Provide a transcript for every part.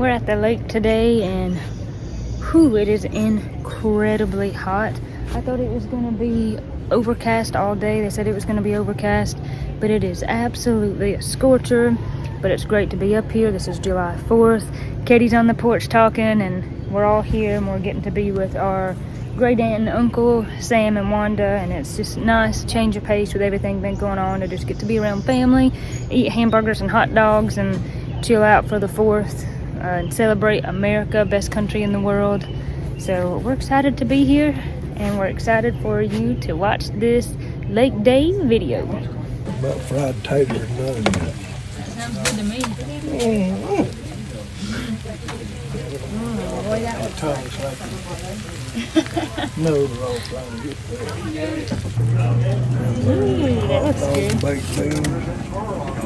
We're at the lake today, and whew, it is incredibly hot. I thought it was gonna be overcast all day. They said it was gonna be overcast, but it is absolutely a scorcher. But it's great to be up here. This is July 4th. Katie's on the porch talking, and we're all here, and we're getting to be with our great aunt and uncle, Sam and Wanda, and it's just nice change of pace with everything been going on to just get to be around family, eat hamburgers and hot dogs, and chill out for the 4th and celebrate America, best country in the world. So we're excited to be here, and we're excited for you to watch this Lake Day video. About fried taters and nothing. Sounds good to me. Boy, that was No, they're all trying to get there. Ooh, that looks good. Baked beans.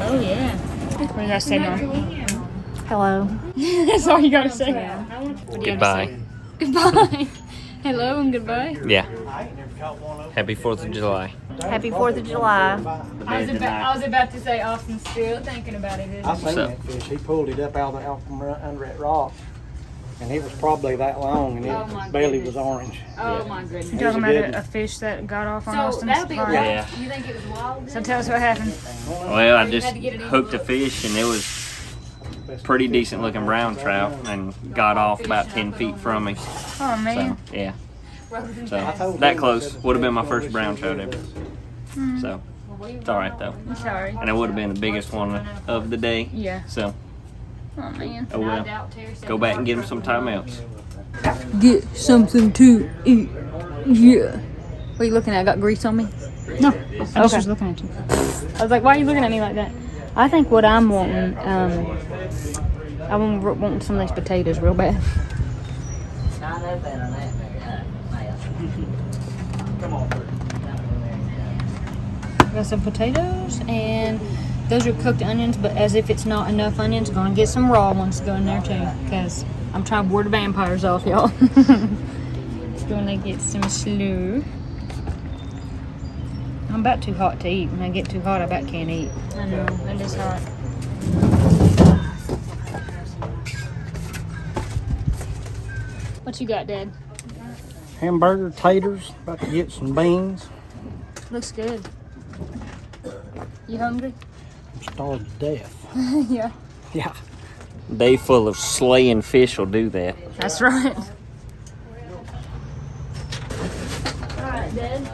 Oh yeah. What do you guys say, Mom? Hello. That's all you gotta say. What do you gotta say? Goodbye. Hello and goodbye. Yeah. Happy 4th of July. Happy 4th of July. I was about to say Austin's still thinking about it. I seen that fish. He pulled it up out from under that rock, and it was probably that long, and its belly was orange. Oh my goodness. You're It was talking a about good a fish that got off on So Austin's that'll be line? Yeah. You think it was wild? So tell us what happened. Well, I just hooked a fish and it was pretty decent looking brown trout and got off about 10 feet from me. Oh man. So, yeah. So, that close. Would have been my first brown trout ever. So, it's alright though. I'm sorry. And it would have been the biggest one of the day. Yeah. So, Oh man. oh well. Go back and get him sometime else. Get something to eat. Yeah. What are you looking at? I got grease on me? No. I just was looking at you. I was like, why are you looking at me like that? I think what I'm wanting, I'm wanting some of these potatoes real bad. Got some potatoes, and those are cooked onions, but as if it's not enough onions, gonna get some raw ones to go in there too, because I'm trying to ward the vampires off, y'all. Gonna get some slaw. I'm about too hot to eat. When I get too hot, I about can't eat. I know, it is hot. What you got, Dad? Hamburger, taters, about to get some beans. Looks good. You hungry? I'm starved to death. Yeah. Yeah. Day full of slaying fish will do that. That's right. Alright, Dad.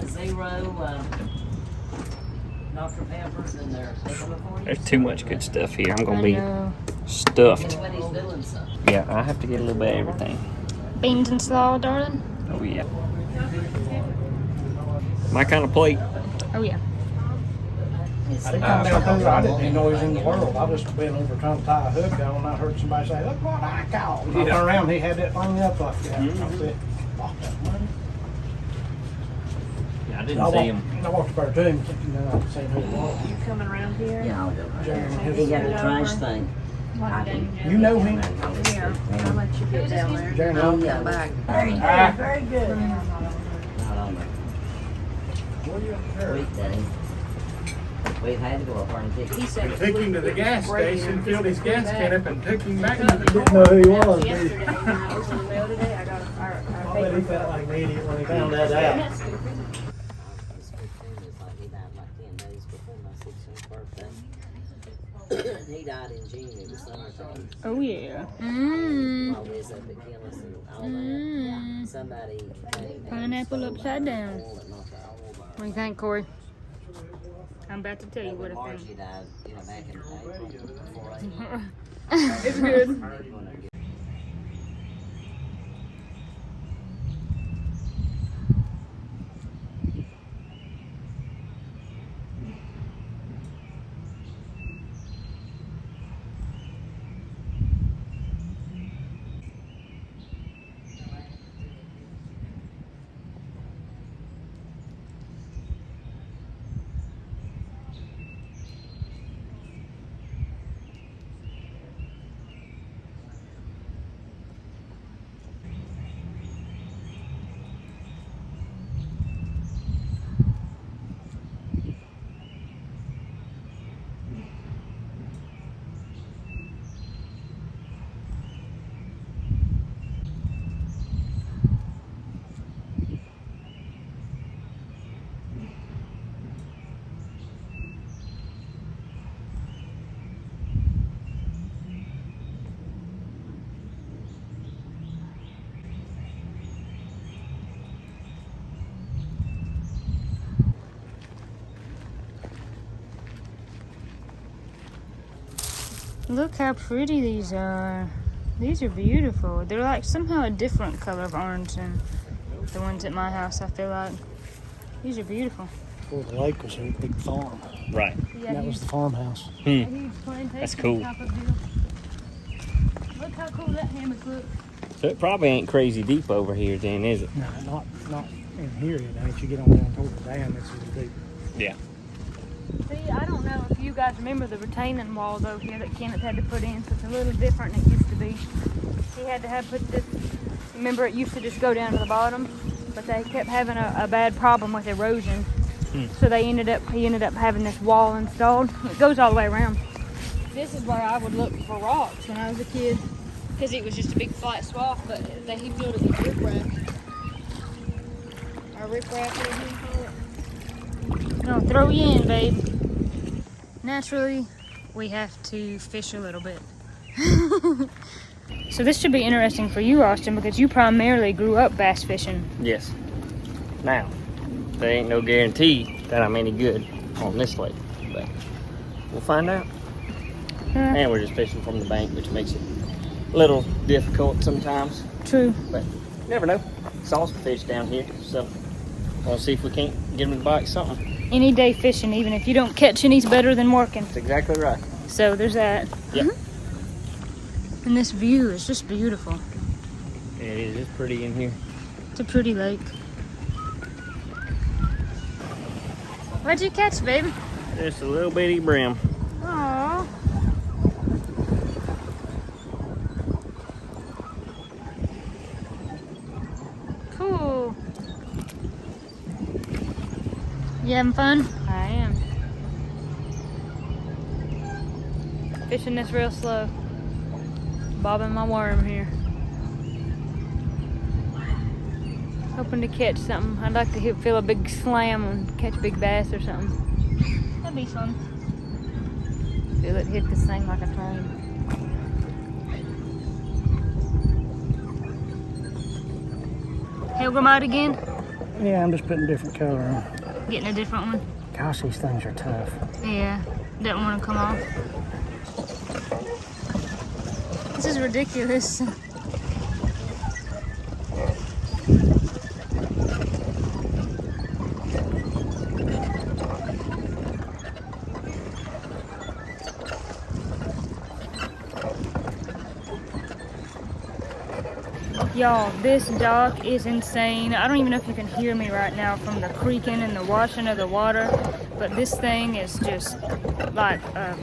Zero Dr. Peppers in there. There's too much good stuff here. I'm I gonna be know. stuffed. When he's doing something. Yeah, I have to get a little bit of everything. Beans and slaw, darling? Oh yeah. My kind of plate. Oh, yeah. I didn't come down through. I didn't even know he was in the world. I just been over trying to tie a hook on, and I heard somebody say, "Look what I caught." I turned around, he had that thing up like that. I said, "Fuck that money." I didn't see him. I walked over to him, thinking, "No, I seen who it was." You coming around here? Yeah, Jeremy, he got a trash thing. You know him? Yeah. I'll let you get down there. Jeremy, Oh, yeah, back. Very good, very good. Not on the weekday. We've had to go up there and pick He said Took him to the gas station, filled his gas can up, and took him back to the didn't know who he was. did he? yesterday when I opened the mail today, I got our I bet he felt like an idiot when he found that out. His 15 is like he died like 10 days before my 16th birthday. He died in June, it was summertime. Oh, yeah. While we was up at Gillis and all that. Somebody came and Pineapple stole upside my down. oil and knocked the oil bar. What do you think, Corey? I'm about to tell you what When I Margie think. died, you know, back in April before It's good. Look how pretty these are. These are beautiful. They're like somehow a different color of orange than the ones at my house, I feel like. These are beautiful. Before the lake was here, big farm. Right. Yeah, That was the farmhouse. a huge plantation. That's cool. Top of hill. Look how cool that hammock looks. So it probably ain't crazy deep over here then, is it? No, not in here. It ain't. You get on down toward the dam, it's really deep. Yeah. See, I don't know if you guys remember the retaining walls over here that Kenneth had to put in, so it's a little different than it used to be. He had to have put this, remember it used to just go down to the bottom, but they kept having a bad problem with erosion. So he ended up having this wall installed. It goes all the way around. This is where I would look for rocks when I was a kid, because it was just a big flat swath, but he filled it with riprap. Or riprap, whatever you call it. I'll throw you in, babe. Naturally, we have to fish a little bit. So this should be interesting for you, Austin, because you primarily grew up bass fishing. Yes. Now, there ain't no guarantee that I'm any good on this lake, but we'll find out. And we're just fishing from the bank, which makes it a little difficult sometimes. True. But you never know. Salsa fish down here, so we'll see if we can't get them to bite something. Any day fishing, even if you don't catch any's better than working. That's exactly right. So there's that. Yep. And this view is just beautiful. It is. It's pretty in here. It's a pretty lake. What'd you catch, baby? Just a little bitty brim. Aww. Cool. You having fun? I am. Fishing this real slow. Bobbing my worm here. Hoping to catch something. I'd like to feel a big slam and catch a big bass or something. That'd be fun. Feel it hit this thing like a train. Helga mite again? Yeah, I'm just putting different color on. Getting a different one? Gosh, these things are tough. Yeah, doesn't want to come off. This is ridiculous. Y'all, this dock is insane. I don't even know if you can hear me right now from the creaking and the washing of the water, but this thing is just like a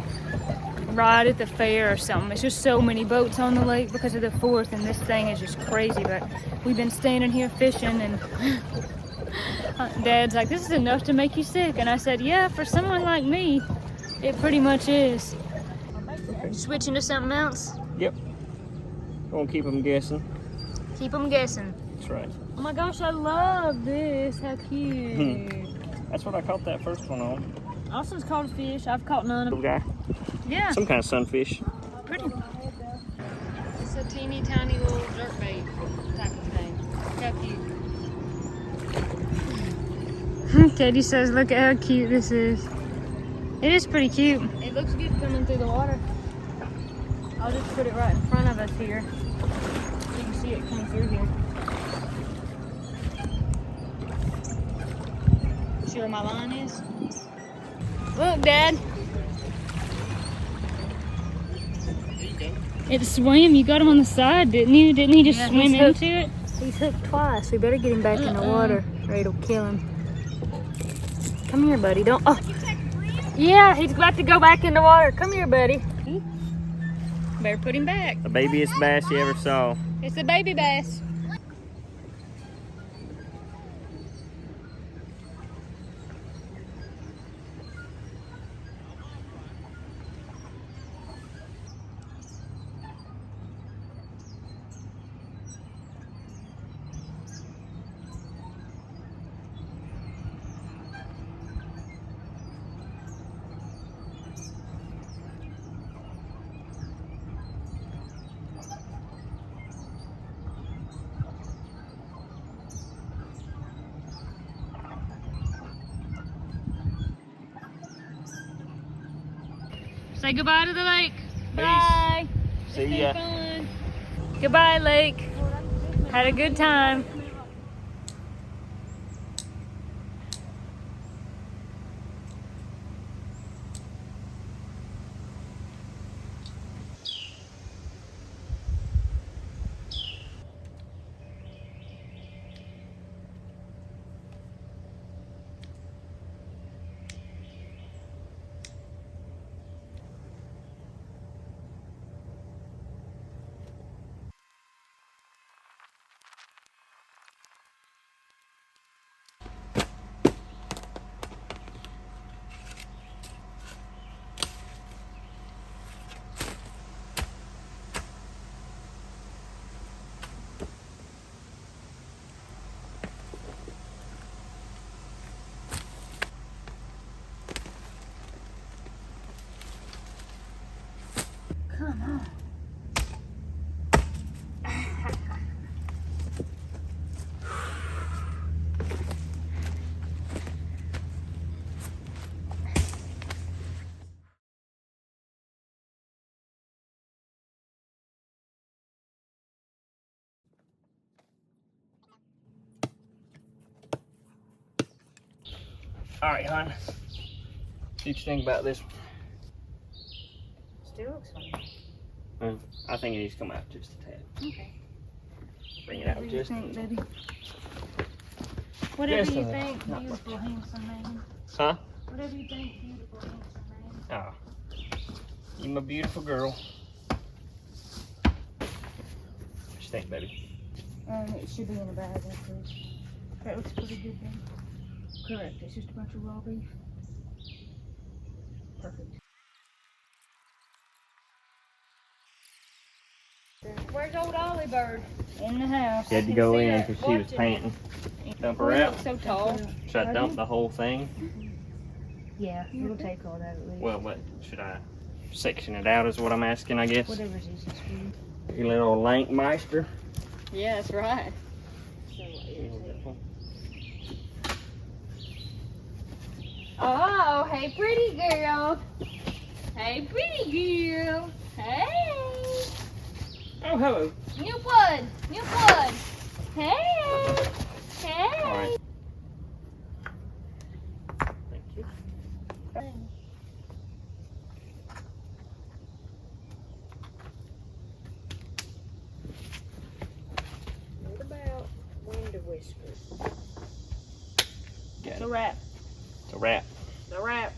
ride at the fair or something. It's just so many boats on the lake because of the 4th, and this thing is just crazy. But we've been standing here fishing, and Dad's like, this is enough to make you sick. And I said, yeah, for someone like me, it pretty much is. Switching to something else? Yep. Gonna keep them guessing. Keep them guessing. That's right. Oh my gosh, I love this. How cute. That's what I caught that first one on. Austin's caught a fish. I've caught none Little of guy. Yeah. Some kind of sunfish. Pretty. It's a teeny tiny little jerk bait type of thing. How cute. Katie says, look at how cute this is. It is pretty cute. It looks good coming through the water. I'll just put it right in front of us here. So you can see it come through here. See where my line is? Look, Dad. It swam. You got him on the side, didn't you? Didn't he just swim into it? He's hooked twice. We better get him back in the water or it'll kill him. Come here, buddy. Don't. Oh. Yeah, he's about to go back in the water. Come here, buddy. Better put him back. The babiest bass you ever saw. It's a baby bass. Say goodbye to the lake. Bye. See It's been ya. fun. Goodbye, Lake. Had a good time. Come on. All right, hon. What you think about this one? Still looks fun. I think it needs to come out just a tad. Okay. Bring it out What do you just think, baby? Whatever Just you a- think, not beautiful, handsome man. Huh? Whatever you think, beautiful, handsome man. Oh. You my beautiful girl. What you think, baby? It should be in a bag, actually. That looks pretty good then. Correct. It's just a bunch of raw beef. Perfect. Where's old Ollie Bird? In the house. She had to go in because she was panting. Dump her out. So tall. Should I dump the whole thing? Yeah, we'll take all that at least. Well, what should I section it out? Is what I'm asking, I guess. Whatever's easiest for you. You little lank meister. Yeah, that's right. Oh, hey, pretty girl. Hey, pretty girl. Hey. Oh, hello. New blood. New blood. Hey. Hey. All right. Thank you. What about window whiskers? Got It's a it. wrap. It's a wrap. The wrap.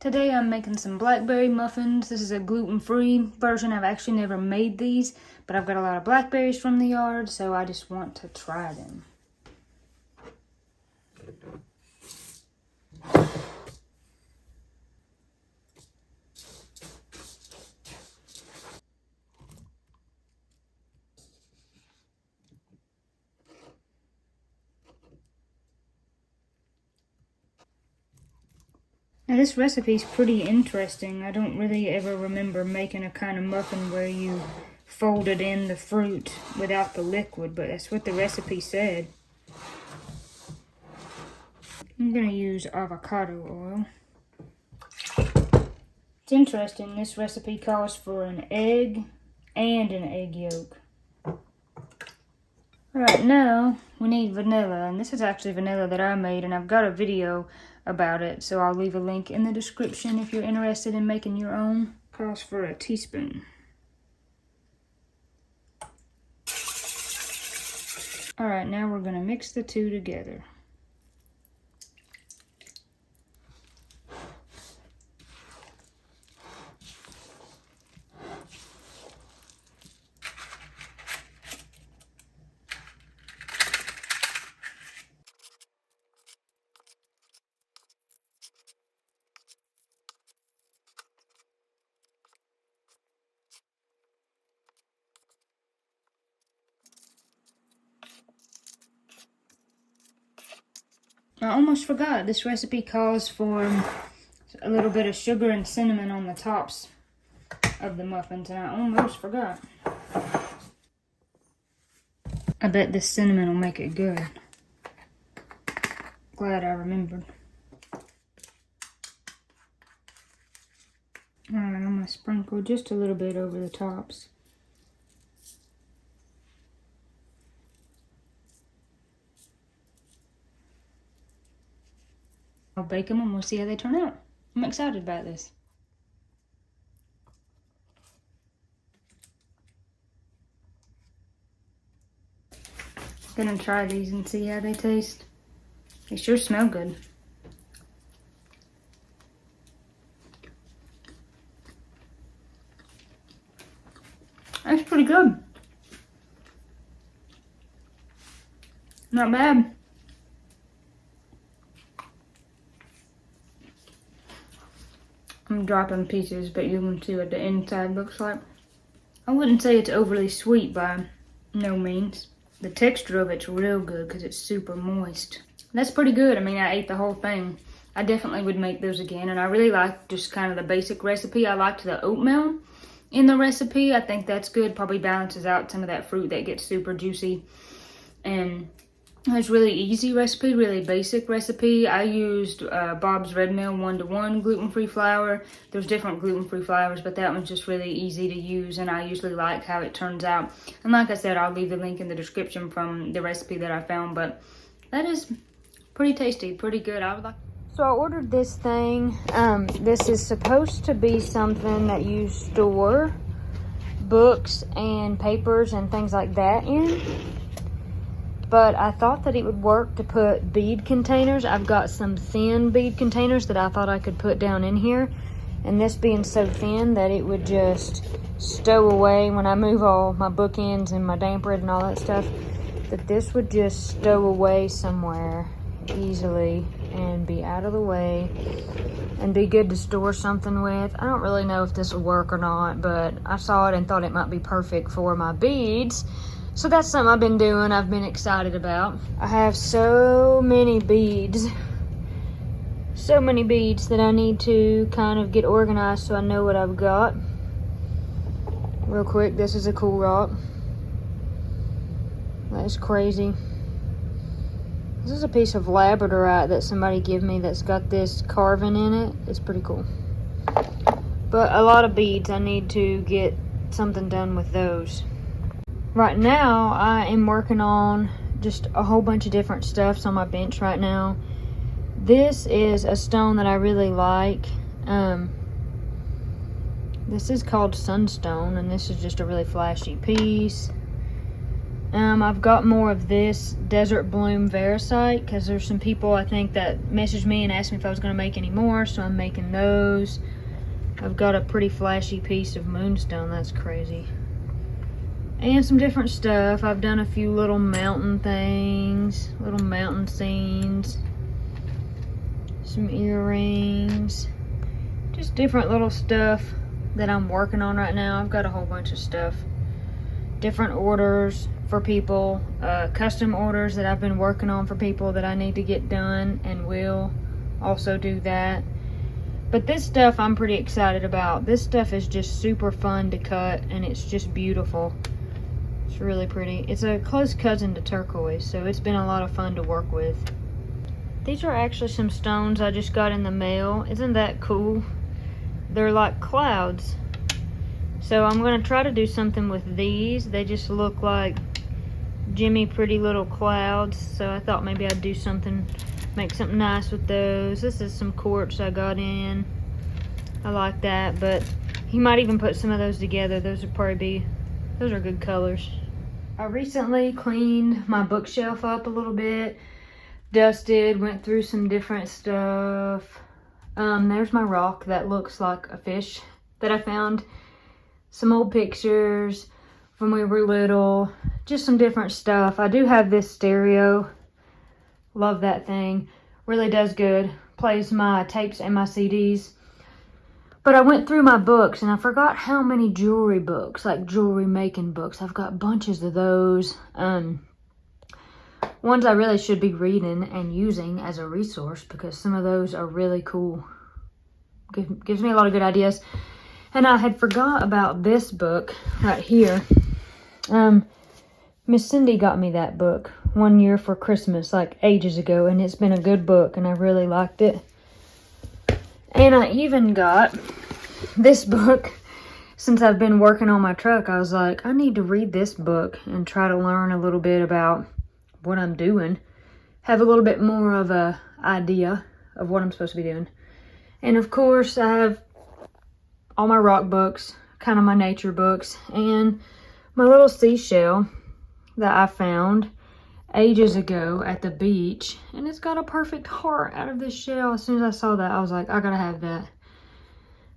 Today I'm making some blackberry muffins. This is a gluten-free version. I've actually never made these, but I've got a lot of blackberries from the yard, so I just want to try them. Now this recipe is pretty interesting. I don't really ever remember making a kind of muffin where you folded in the fruit without the liquid, but that's what the recipe said. I'm gonna use avocado oil. It's interesting, this recipe calls for an egg and an egg yolk. Alright, now we need vanilla, and this is actually vanilla that I made, and I've got a video about it, so I'll leave a link in the description if you're interested in making your own. Calls for a teaspoon. Alright, now we're gonna mix the two together. I almost forgot, this recipe calls for a little bit of sugar and cinnamon on the tops of the muffins, and I almost forgot. I bet this cinnamon will make it good. Glad I remembered. Alright, I'm going to sprinkle just a little bit over the tops. I'll bake them and we'll see how they turn out. I'm excited about this. Gonna try these and see how they taste. They sure smell good. That's pretty good. Not bad. I'm dropping pieces, but you can see what the inside looks like. I wouldn't say it's overly sweet by no means. The texture of it's real good because it's super moist. That's pretty good. I mean, I ate the whole thing. I definitely would make those again, and I really like just kind of the basic recipe. I liked the oatmeal in the recipe. I think that's good. Probably balances out some of that fruit that gets super juicy. And it's really easy recipe, really basic recipe. I used Bob's Red Mill 1-to-1 gluten-free flour. There's different gluten-free flours, but that one's just really easy to use, and I usually like how it turns out. And like I said, I'll leave the link in the description from the recipe that I found, but that is pretty tasty, pretty good. I would like. So I ordered this thing. This is supposed to be something that you store books and papers and things like that in. But I thought that it would work to put bead containers. I've got some thin bead containers that I thought I could put down in here. And this being so thin that it would just stow away when I move all my bookends and my damper and all that stuff. That this would just stow away somewhere easily and be out of the way and be good to store something with. I don't really know if this will work or not, but I saw it and thought it might be perfect for my beads. So that's something I've been doing, I've been excited about. I have so many beads that I need to kind of get organized so I know what I've got. Real quick, this is a cool rock. That's crazy. This is a piece of labradorite that somebody gave me that's got this carving in it. It's pretty cool. But a lot of beads, I need to get something done with those. Right now, I am working on just a whole bunch of different stuffs on my bench right now. This is a stone that I really like. This is called Sunstone, and this is just a really flashy piece. I've got more of this Desert Bloom Varisite because there's some people I think that messaged me and asked me if I was going to make any more, so I'm making those. I've got a pretty flashy piece of Moonstone. That's crazy. And some different stuff. I've done a few little mountain things, little mountain scenes, some earrings, just different little stuff that I'm working on right now. I've got a whole bunch of stuff, different orders for people, custom orders that I've been working on for people that I need to get done, and will also do that. But this stuff I'm pretty excited about. This stuff is just super fun to cut, and it's just beautiful. It's really pretty. It's a close cousin to turquoise, so it's been a lot of fun to work with. These are actually some stones I just got in the mail. Isn't that cool? They're like clouds. So I'm going to try to do something with these. They just look like Jimmy pretty little clouds. So I thought maybe I'd do something, make something nice with those. This is some quartz I got in. I like that, but he might even put some of those together. Those would probably be, those are good colors. I recently cleaned my bookshelf up a little bit, dusted, went through some different stuff. There's my rock that looks like a fish that I found. Some old pictures from when we were little, just some different stuff. I do have this stereo. Love that thing. Really does good. Plays my tapes and my CDs. But I went through my books and I forgot how many jewelry books, like jewelry making books. I've got bunches of those. Ones I really should be reading and using as a resource because some of those are really cool. gives me a lot of good ideas. And I had forgot about this book right here. Miss Cindy got me that book one year for Christmas, like ages ago, and it's been a good book, and I really liked it. And I even got this book. Since I've been working on my truck, I was like, I need to read this book and try to learn a little bit about what I'm doing. Have a little bit more of a idea of what I'm supposed to be doing. And of course, I have all my rock books, kind of my nature books, and my little seashell that I found ages ago at the beach. And it's got a perfect heart out of this shell. As soon as I saw that, I was like, I gotta have that.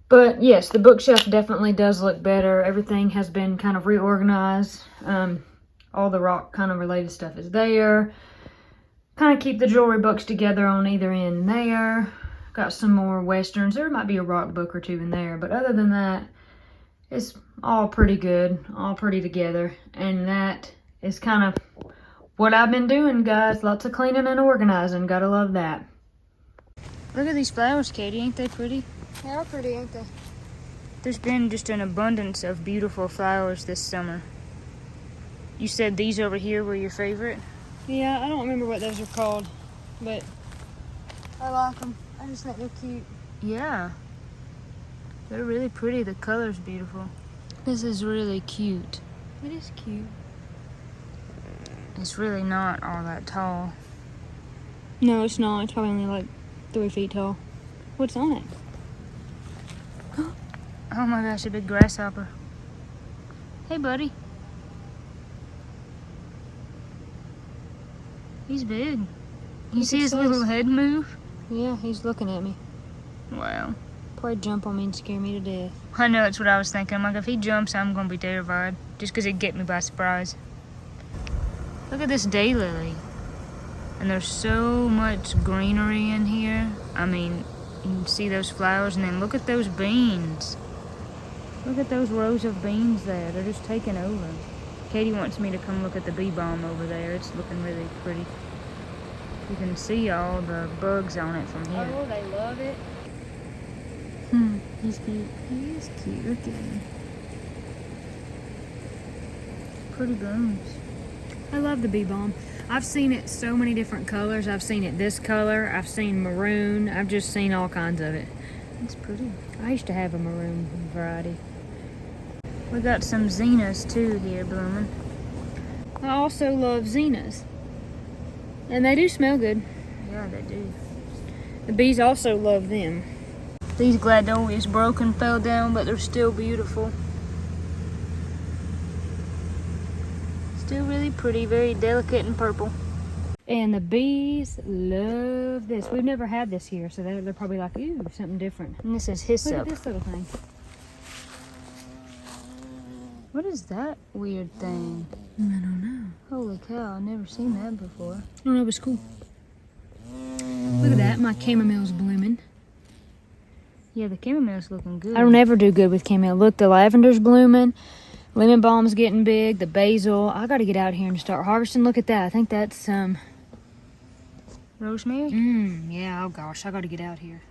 But yes, the bookshelf definitely does look better. Everything has been kind of reorganized. All the rock kind of related stuff is there. Kind of keep the jewelry books together on either end there. Got some more westerns. There might be a rock book or two in there. But other than that, it's all pretty good. All pretty together. And that is kind of what I've been doing, guys. Lots of cleaning and organizing. Gotta love that. Look at these flowers, Katie. Ain't they pretty? They are pretty, ain't they? There's been just an abundance of beautiful flowers this summer. You said these over here were your favorite? Yeah, I don't remember what those are called, but I like them. I just think they're cute. Yeah. They're really pretty. The color's beautiful. This is really cute. It is cute. It's really not all that tall. No, it's not. It's probably only like 3 feet tall. What's on it? Oh my gosh, a big grasshopper. Hey, buddy. He's big. You see his little head move? Yeah, he's looking at me. Wow. Probably jump on me and scare me to death. I know, it's what I was thinking. I'm like, if he jumps, I'm going to be terrified. Just because he'd get me by surprise. Look at this daylily. And there's so much greenery in here. I mean, you can see those flowers, and then look at those beans. Look at those rows of beans there. They're just taking over. Katie wants me to come look at the bee balm over there. It's looking really pretty. You can see all the bugs on it from here. Oh, they love it. He's cute. He is cute. Look at him. Pretty blooms. I love the bee balm. I've seen it so many different colors. I've seen it this color. I've seen maroon. I've just seen all kinds of it. It's pretty. I used to have a maroon variety. We got some zinnias too here blooming. I also love zinnias. And they do smell good. Yeah, they do. The bees also love them. These gladolias broke and fell down, but they're still beautiful. Still really pretty, very delicate and purple. And the bees love this. We've never had this here, so they're probably like, ooh, something different. And this is Look hyssop. at this little thing. What is that weird thing? I don't know. Holy cow, I've never seen that before. I don't know, it was cool. Look at that, my chamomile's blooming. Yeah, the chamomile's looking good. I don't ever do good with chamomile. Look, the lavender's blooming. Lemon balm's getting big. The basil. I got to get out here and start harvesting. Look at that. I think that's Rosemary? yeah, oh gosh, I got to get out here.